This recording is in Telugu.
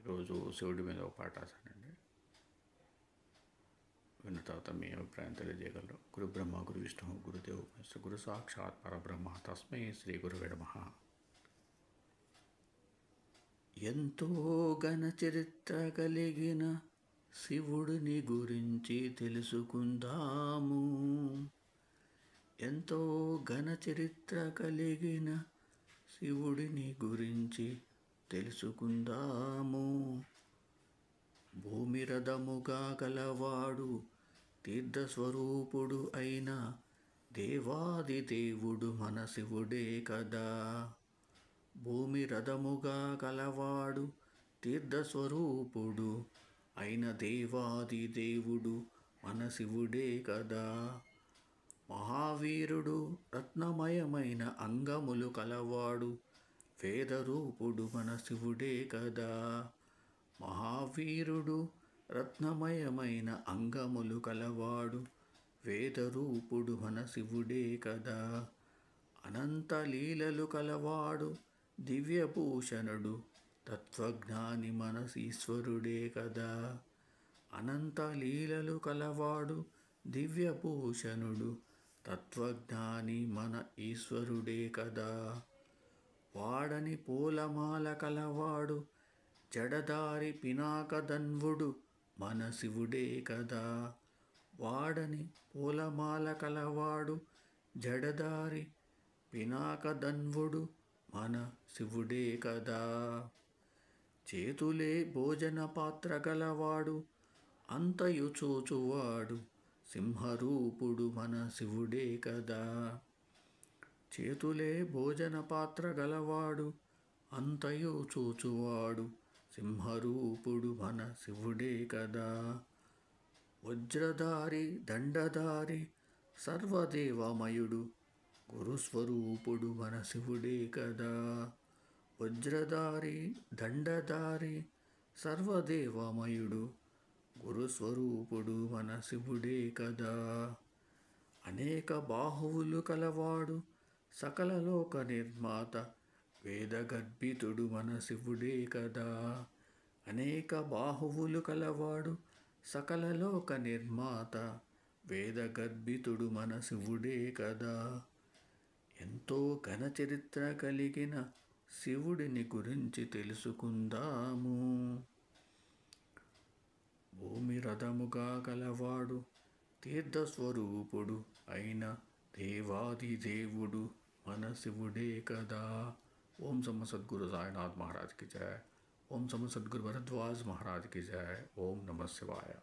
రోజు శివుడి మీద ఒక పాట రాశానండి. విన్న తర్వాత మీ అభిప్రాయం తెలియజేయగలరు. గురు బ్రహ్మ గురు విష్ణు గురుదేవ్ మహేశ్వర గురు సాక్షాత్ పరబ్రహ్మ తస్మై శ్రీ గురువే నమః. ఎంతో ఘన చరిత్ర కలిగిన శివుడిని గురించి తెలుసుకుందాము. ఎంతో ఘన చరిత్ర కలిగిన శివుడిని గురించి తెలుసుకుందాము. భూమి రథముగా గలవాడు తీర్థస్వరూపుడు అయిన దేవాది దేవుడు మన శివుడే కదా. భూమి రథముగా గలవాడు తీర్థస్వరూపుడు అయిన దేవాది దేవుడు మన శివుడే కదా. మహావీరుడు రత్నమయమైన అంగములు కలవాడు వేదరూపుడు మన శివుడే కదా. మహావీరుడు రత్నమయమైన అంగములు కలవాడు వేదరూపుడు మన శివుడే కదా. అనంత లీలలు కలవాడు దివ్యభూషణుడు తత్వజ్ఞాని మన ఈశ్వరుడే కదా. అనంత లీలలు కలవాడు దివ్యభూషణుడు తత్వజ్ఞాని మన ఈశ్వరుడే కదా. వాడని పూలమాల కలవాడు జడదారి పినాకధన్వుడు మన శివుడే కదా. వాడని పూలమాల కలవాడు జడదారి పినాకధన్వుడు మన శివుడే కదా. చేతులే భోజన పాత్ర గలవాడు అంతయు చూచువాడు సింహరూపుడు మన శివుడే కదా. చేతులే భోజన పాత్ర గలవాడు అంతయు చూచువాడు సింహరూపుడు మన శివుడే కదా. వజ్రధారి దండధారి సర్వదేవమయుడు గురుస్వరూపుడు మన శివుడే కదా. వజ్రధారి దండధారి సర్వదేవమయుడు గురుస్వరూపుడు మన శివుడే కదా. అనేక బాహువులు కలవాడు సకల లోక నిర్మాత వేదగర్భితుడు మన శివుడే కదా. అనేక బాహువులు కలవాడు సకల లోక నిర్మాత వేదగర్భితుడు మన శివుడే కదా. ఎంతో ఘన చరిత్ర కలిగిన శివుడిని గురించి తెలుసుకుందాము. భూమి రథముగా గలవాడు తీర్థస్వరూపుడు అయిన దేవాది దేవుడు మన శివుడే కదా. ఓం సమ సద్గురు సాయినాథ్ महाराज की जय. ఓం సమ సద్గురు భరద్వాజ్ महाराज की जय. ఓం నమః శివాయ.